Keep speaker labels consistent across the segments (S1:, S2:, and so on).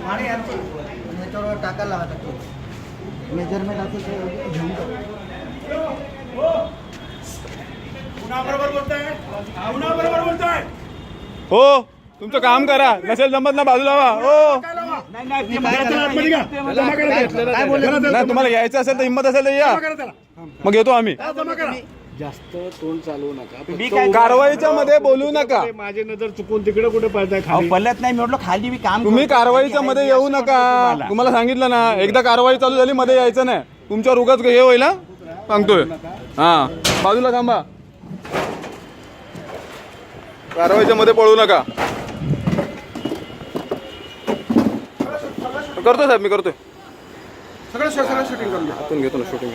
S1: आणि याच्यावर टाकायला लागतं मेजरमेंट असं ते घेऊन
S2: हो तुमचं काम करा, नसेल जमत ना बाजूला वा. हो नाही तुम्हाला यायचं असेल तर हिंमत असेल तर या, मग येतो आम्ही.
S3: जास्त तोंड चालवू नका,
S2: कारवाईच्या मध्ये बोलू नका.
S3: माझी नजर चुकून तिकडे कुठे पळताय खाली.
S1: पडल्यात नाही, मी म्हटलं खाली मी काम.
S2: तुम्ही कारवाईच्या मध्ये येऊ नका, तुम्हाला सांगितलं ना. एकदा कारवाई चालू झाली मध्ये यायचं नाही. तुमच्यावर उगाच हे होईल ना, सांगतोय. हा बाजूला थांबा, कारवाईच्या मध्ये पळू नका. करतोय साहेब, मी करतोय
S3: सगळं शूटिंग करून घ्या.
S2: हातून घेतो ना शूटिंग.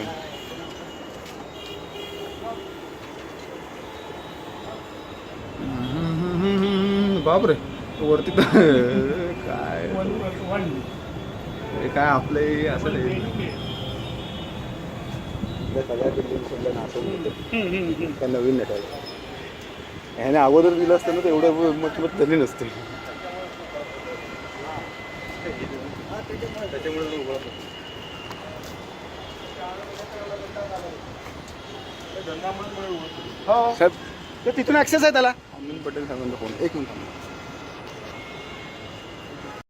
S2: बापरे वरती काय काय आपले असं नाही. सगळ्या बिल्डिंग काय नवीन नाही, ह्याने अगोदर दिलं असतं ना तर एवढं मग तरी नसते. साहेब ते तिथून ऍक्सेस आहे त्याला. अमिन पटेल साहेबांचा फोन, एक मिनिट.